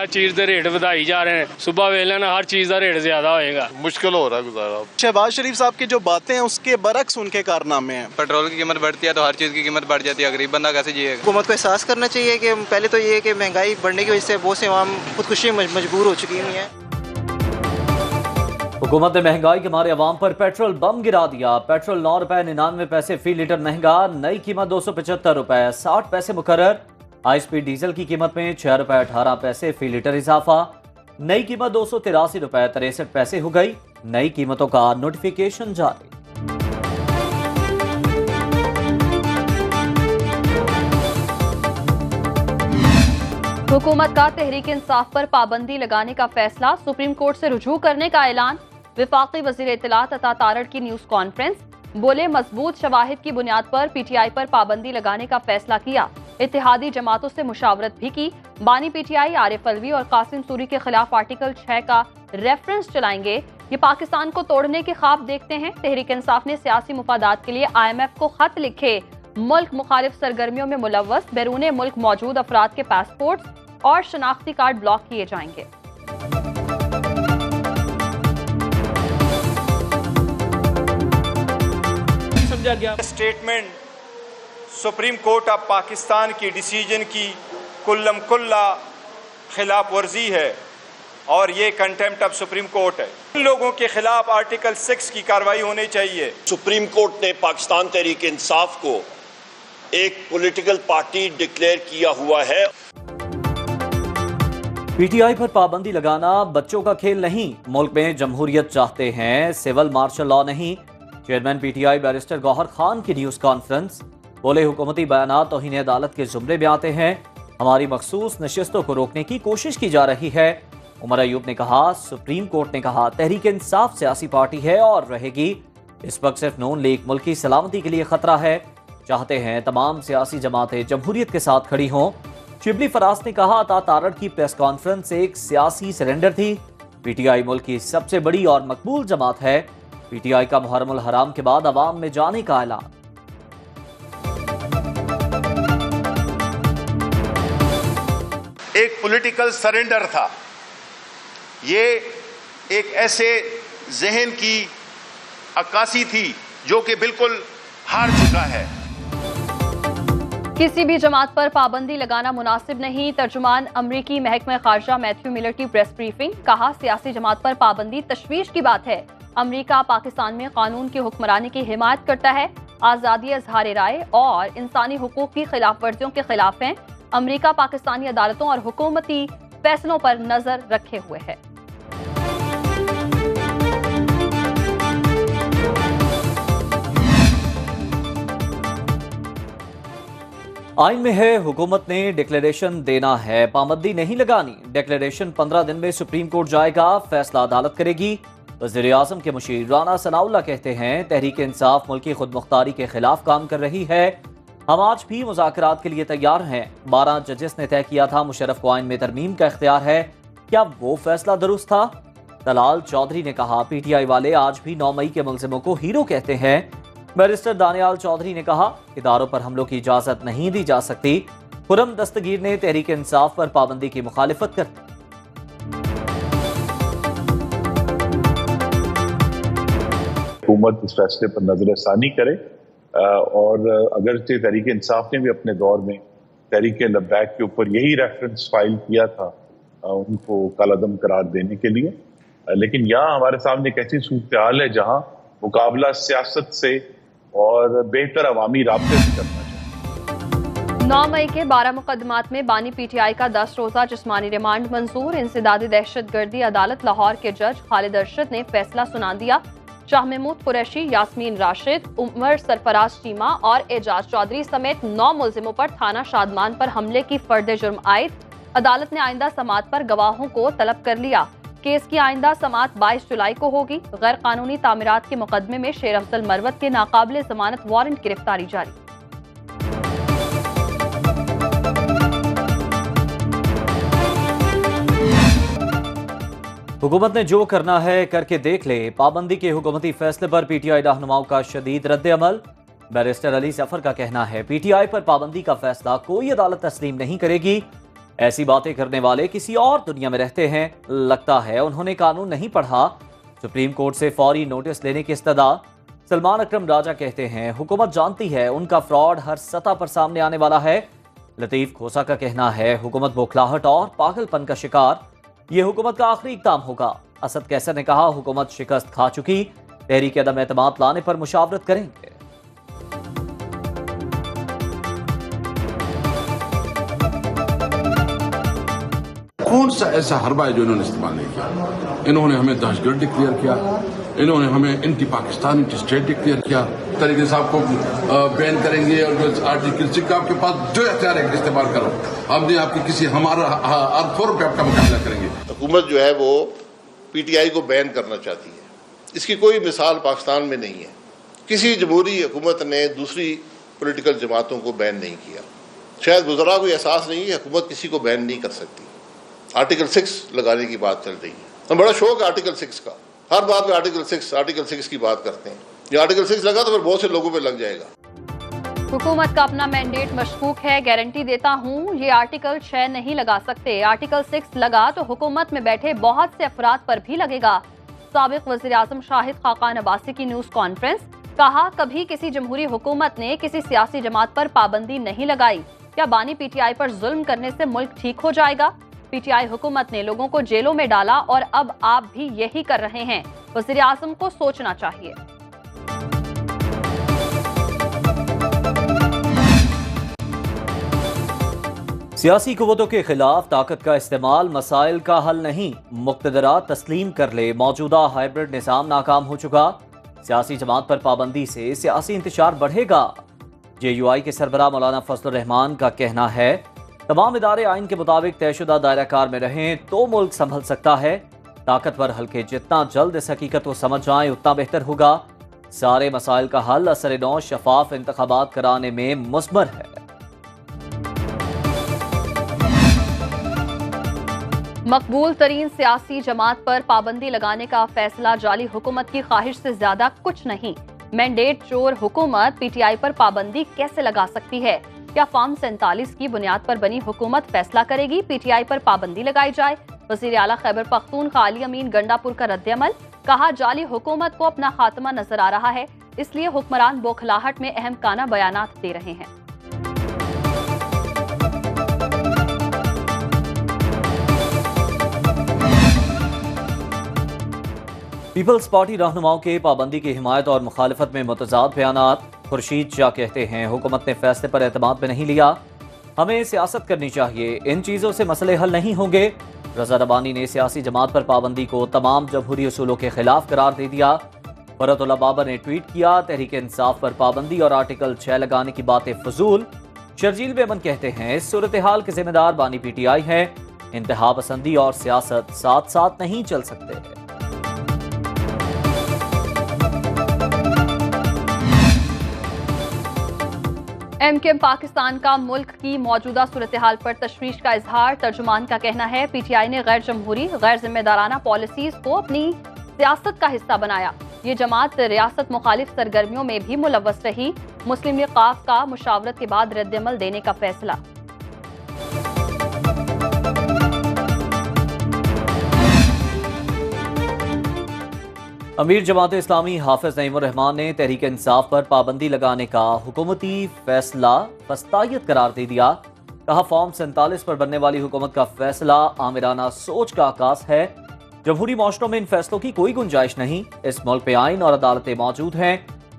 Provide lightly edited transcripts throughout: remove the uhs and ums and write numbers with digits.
हर चीज़ के रेट ਵਧਾਈ जा रहे हैं। सुबह वेले ना हर चीज़ का रेट ज़्यादा होएगा, मुश्किल हो रहा है गुजारा। शहबाज शरीफ साहब की जो बातें हैं उसके बरक्स उनके कारनामे हैं। पेट्रोल की कीमत बढ़ती है तो हर चीज़ की कीमत बढ़ जाती है, गरीब बंदा कैसे जिएगा। हुकूमत को एहसास करना चाहिए कि पहले तो ये कि महंगाई बढ़ने की वजह से बहुत से आवाम खुदकुशी मजबूर हो चुकी हुई हैं। हुकूमत ने महंगाई के मारे अवाम पर पेट्रोल बम गिरा दिया। पेट्रोल 9 रुपए 99 पैसे फी लीटर महंगा, नई कीमत 275 रुपए 60 पैसे मुकर्रर। हाई स्पीड डीजल की कीमत में 6 रुपए 18 पैसे फी लीटर इजाफा, नई कीमत 283 रुपए 63 पैसे हो गई। नई कीमतों का नोटिफिकेशन जारी। हुकूमत का तहरीक इंसाफ पर पाबंदी लगाने का फैसला, सुप्रीम कोर्ट से रुजू करने का ऐलान। विफाकी वजीर इत्तलात अता तारड़ की न्यूज कॉन्फ्रेंस, बोले मजबूत शवाहिद की बुनियाद पर पीटीआई पर पाबंदी लगाने का फैसला किया। इत्तेहादी जमातों से मुशावरत भी की। बानी पीटीआई आरिफ अलवी और कासिम सूरी के खिलाफ आर्टिकल 6 का रेफरेंस चलाएंगे। ये पाकिस्तान को तोड़ने के ख्वाब देखते हैं। तहरीक इंसाफ ने सियासी मुफादात के लिए IMF को खत लिखे। मुल्क मुखालिफ सरगर्मियों में मुलव्वस बैरून मुल्क मौजूद अफराद के पासपोर्ट और शनाख्ती कार्ड ब्लॉक किए जाएंगे। समझा गया statement supreme court of Pakistan की डिसीजन की कुल्लम कुल्ला खिलाफ वर्जी है और ये कंटेम्प्ट ऑफ सुप्रीम कोर्ट है। इन लोगों के खिलाफ आर्टिकल 6 की कार्रवाई होनी चाहिए। सुप्रीम कोर्ट ने पाकिस्तान तहरीक इंसाफ को एक पॉलिटिकल पार्टी डिक्लेयर किया हुआ है। पीटीआई पर पाबंदी लगाना बच्चों का खेल नहीं, मुल्क में जमहूरियत चाहते हैं, सिविल मार्शल लॉ नहीं। चेयरमैन पीटीआई बैरिस्टर गौहर खान की न्यूज कॉन्फ्रेंस, बोले हुकूमती बयानात तौहीन अदालत के जुमरे में आते हैं। हमारी मखसूस नशिस्तों को रोकने की कोशिश की जा रही है। उमर अयूब ने कहा, सुप्रीम कोर्ट ने कहा तहरीक इंसाफ सियासी पार्टी है और रहेगी। इस वक्त सिर्फ नून लीग मुल्क की सलामती के लिए खतरा है। चाहते हैं तमाम सियासी जमातें जमहूरियत के साथ खड़ी हों। शिबली फराज ने कहा, अता तारड़ की प्रेस कॉन्फ्रेंस एक सियासी सरेंडर थी। पीटीआई मुल्क की सबसे बड़ी और मकबूल जमात है। पीटीआई का मुहर्रमुल हराम के बाद अवाम में जाने का ऐलान। एक पॉलिटिकल सरेंडर था। ये एक ऐसे जहन की अक्कासी थी जो कि बिल्कुल हार चुका है। किसी भी जमात पर पाबंदी लगाना मुनासिब नहीं। तर्जुमान अमरीकी महकमा खारजा मैथ्यू मिलर की प्रेस ब्रीफिंग, कहा सियासी जमात पर पाबंदी तशवीश की बात है। अमरीका पाकिस्तान में कानून की हुक्मरानी की हिमायत करता है। आज़ादी इज़हार राय और इंसानी हुकूक की खिलाफ वर्जियों के खिलाफ है। अमरीका पाकिस्तानी अदालतों और हुकूमती फैसलों पर नजर रखे हुए है। आइन में है हुकूमत ने डिक्लेरेशन देना है, पाबंदी नहीं लगानी। डिक्लेरेशन 15 दिन में सुप्रीम कोर्ट जाएगा, फैसला अदालत करेगी। वज़ीर आज़म के मुशीर राना सनाउल्लाह कहते हैं, तहरीक इंसाफ मुल्की खुद मुख्तारी के खिलाफ काम कर रही है। हम आज भी मुज़ाकरात के लिए तैयार हैं। 12 जजेस ने तय किया था मुशर्रफ को आइन में तरमीम का इख्तियार है। क्या वो फैसला दुरुस्त था? तलाल चौधरी ने कहा, पीटीआई वाले आज भी 9 मई के मुलजिमों को हीरो कहते हैं। बैरिस्टर दानियाल चौधरी ने कहा, इदारों पर हमलों की इजाजत नहीं दी जा सकती। खुरम दस्तगीर ने तहरीक इंसाफ पर पाबंदी की मुखालिफत कर दी। हुकूमत इस फैसले पर नजरसानी करे और अगर तहरीक इंसाफ ने भी अपने दौर में तहरीक लब्बैक के ऊपर यही रेफरेंस फाइल किया था उनको कालादम करार देने के लिए, लेकिन यहाँ हमारे सामने एक ऐसी सूरत हाल है जहाँ मुकाबला सियासत से और बेहतर अवामी राब्ते से करना चाहिए। 9 मई के 12 मुकदमात में बानी पीटीआई का 10 रोजा जिस्मानी रिमांड मंजूर। इंसदादी दहशतगर्दी अदालत लाहौर के जज खालिद अरशद ने फैसला सुना दिया। शाह महमूद कुरैशी, यास्मीन राशिद, उमर सरफराज चीमा और एजाज चौधरी समेत 9 मुलजिमों पर थाना शादमान पर हमले की फर्द जुर्म आयद। अदालत ने आइंदा समात पर गवाहों को तलब कर लिया। केस की आइंदा समात 22 जुलाई को होगी। गैर कानूनी तामीरात के मुकदमे में शेर अफजल मरवत के नाकाबिले जमानत वारंट गिरफ्तारी जारी। हुकूमत ने जो करना है करके देख ले। पाबंदी के हुकूमती फैसले पर पीटीआई रहनुमाओं का शदीद रद्द अमल। बैरिस्टर अली जफर का कहना है, पीटीआई पर पाबंदी का फैसला कोई अदालत तस्लीम नहीं करेगी। ऐसी बातें करने वाले किसी और दुनिया में रहते हैं। लगता है उन्होंने कानून नहीं पढ़ा। सुप्रीम कोर्ट से फौरी नोटिस लेने की इस्तदा। सलमान अकरम राजा कहते हैं हुकूमत जानती है उनका फ्रॉड हर सतह पर सामने आने वाला है। लतीफ खोसा का कहना है हुकूमत बौखलाहट और पागलपन का शिकार। यह हुकूमत का आखिरी इक़दाम होगा। असद कैसर ने कहा हुकूमत शिकस्त खा चुकी, तहरीक अदम एतमाद लाने पर मुशावरत करेंगे। कौन सा ऐसा हरबा है जो इन्होंने इस्तेमाल नहीं किया? इन्होंने हमें दहशतगर्द डिक्लेयर किया, इन्होंने हमें anti Pakistan anti state declare किया। तरीके से आपको बैन करेंगे और जो आर्टिकल 6 का आपके पास जो अख्तियार है इस्तेमाल करो, हमने आपकी किसी हमारा हर फोरम पे आपका मुकाबला करेंगे। हुकूमत जो है वो पीटीआई को बैन करना चाहती है। इसकी कोई मिसाल पाकिस्तान में नहीं है। किसी जमहूरी हुकूमत ने दूसरी पॉलिटिकल जमातों को बैन नहीं किया। शायद गुज़रा को एहसास नहीं है हुकूमत किसी को बैन नहीं कर सकती। आर्टिकल 6 लगाने की बात चल रही है। हम बड़ा शौक है आर्टिकल 6 का, हर बात में आर्टिकल 6 की बात करते हैं। ये आर्टिकल 6 लगा तो फिर बहुत से लोगों पे लग जाएगा। हुकूमत का अपना मैंडेट मशकूक है, गारंटी देता हूँ ये आर्टिकल 6 नहीं लगा सकते। आर्टिकल 6 लगा तो हुकूमत में बैठे बहुत से अफराद पर भी लगेगा। साबिक वज़ीर आज़म शाहिद खाकान अब्बासी की न्यूज़ कॉन्फ्रेंस। कहा कभी किसी जमहूरी हुकूमत ने किसी सियासी जमात पर पाबंदी नहीं लगाई। क्या बानी पीटीआई पर जुल्म करने से मुल्क ठीक हो जाएगा? पीटीआई हुकूमत ने लोगों को जेलों में डाला और अब आप भी यही कर रहे हैं। वज़ीर आज़म को सोचना चाहिए। सियासी कुव्वतों के खिलाफ ताकत का इस्तेमाल मसाइल का हल नहीं। मुक्तदरा तस्लीम कर ले मौजूदा हाइब्रिड निज़ाम नाकाम हो चुका। सियासी जमात पर पाबंदी से सियासी इंतशार बढ़ेगा। JUI के सरबराह मौलाना फजलुर रहमान का कहना है तमाम इदारे आइन के मुताबिक तयशुदा दायरा कार में रहें तो मुल्क संभल सकता है। ताकतवर हल्के जितना जल्द इस हकीकत को समझ जाएं उतना बेहतर होगा। सारे मसाइल का हल असर नौ शफाफ इंतखाबात कराने में मुस्मर है। मकबूल तरीन सियासी जमात पर पाबंदी लगाने का फैसला जाली हुकूमत की ख्वाहिश से ज्यादा कुछ नहीं। मैंडेट चोर हुकूमत पीटीआई पर पाबंदी कैसे लगा सकती है? क्या फॉर्म 47 की बुनियाद पर बनी हुकूमत फैसला करेगी पीटीआई पर पाबंदी लगाई जाए? वज़ीर आला खैबर पख्तूनख्वा अली अमीन गंडापुर का रद्द-ए-अमल। कहा जाली हुकूमत को अपना खात्मा नजर आ रहा है, इसलिए हुक्मरान बौखलाहट में अहम काना बयानात दे रहे हैं। पीपल्स पार्टी रहनुमाओं के पाबंदी की हिमायत और मुखालफत में मुतजाद बयानात। खुर्शीद शाह कहते हैं हुकूमत ने फैसले पर एतमाद में नहीं लिया, हमें सियासत करनी चाहिए, इन चीज़ों से मसले हल नहीं होंगे। रज़ा रबानी ने सियासी जमात पर पाबंदी को तमाम जमहूरी उसूलों के खिलाफ करार दे दिया। फरतुल्लाह बाबर ने ट्वीट किया तहरीक इंसाफ पर पाबंदी और आर्टिकल 6 लगाने की बातें फजूल। शर्जील बेमन कहते हैं इस सूरत हाल के जिम्मेदार बानी पीटीआई है। इंतहा पसंदी और सियासत साथ साथ नहीं चल सकते। MKM पाकिस्तान का मुल्क की मौजूदा सूरत हाल पर तशवीश का इजहार। तर्जुमान का कहना है पीटीआई ने गैर जमहूरी गैर जिम्मेदाराना पॉलिसीज को अपनी सियासत का हिस्सा बनाया। ये जमात रियासत मुखालिफ सरगर्मियों में भी मुलव्वस रही। मुस्लिम लीग काफ का मुशावरत के बाद रद्द-ए-अमल देने का फैसला। अमीर जमात इस्लामी हाफिज नईमुर रहमान ने तहरीक इंसाफ पर पाबंदी लगाने का हुकूमती फैसला फस्तायत करार दे दिया। कहा फॉर्म 47 पर बनने वाली हुकूमत का फैसला आमिराना सोच का आकाश है। जमहूरी माशरों में इन फैसलों की कोई गुंजाइश नहीं। इस मुल्क में आइन और अदालतें मौजूद हैं।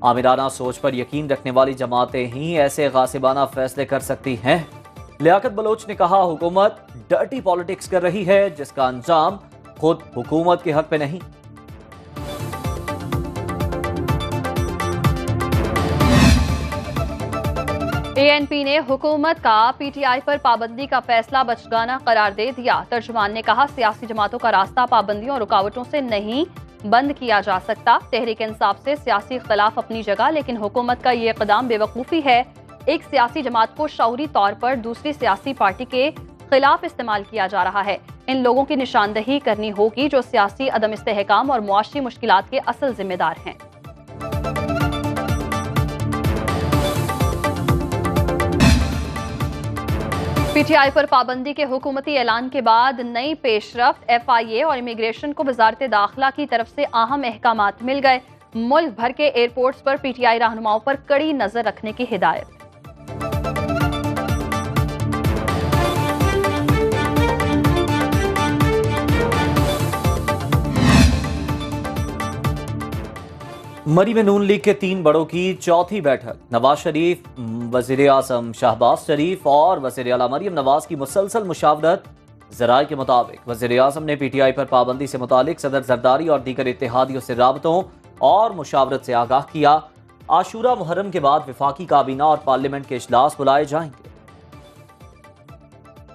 आमिराना सोच पर यकीन रखने वाली जमातें ही ऐसे गासिबाना फैसले कर सकती हैं। लियाकत बलोच ने कहा हुकूमत डर्टी पॉलिटिक्स कर रही है जिसका अंजाम खुद हुकूमत के हक पे नहीं। ANP ने हुकूमत का पीटीआई पर पाबंदी का फैसला बचगाना करार दे दिया। तर्जुमान ने कहा सियासी जमातों का रास्ता पाबंदियों और रुकावटों से नहीं बंद किया जा सकता। तहरीक इंसाफ से सियासी इख्तिलाफ अपनी जगह, लेकिन हुकूमत का ये इक़दाम बेवकूफ़ी है। एक सियासी जमात को शऊरी तौर पर दूसरी सियासी पार्टी के खिलाफ इस्तेमाल किया जा रहा है। इन लोगों की निशानदही करनी होगी जो सियासी अदम इस्तेहकाम और मुआशी मुश्किलात के असल जिम्मेदार हैं। पीटीआई पर पाबंदी के हुकूमती ऐलान के बाद नई पेशरफ्त, FIA और इमिग्रेशन को वजारत दाखिला की तरफ से अहम अहकामात मिल गए। मुल्क भर के एयरपोर्ट्स पर पीटीआई रहनुमाओं पर कड़ी नजर रखने की हिदायत। मरी में नून लीग के 3 बड़ों की चौथी बैठक। नवाज शरीफ, वजीर आजम शहबाज शरीफ और वजीर आला मरियम नवाज की मुसलसल मुशावरत। जराये के मुताबिक वजीर आजम ने पीटीआई पर पाबंदी से मुतालिक सदर जरदारी और दीगर इत्तेहादियों से राबतों और मुशावरत से आगाह किया। आशूरा मुहर्रम के बाद वफाकी काबीना और पार्लियामेंट के इजलास बुलाए जाएंगे।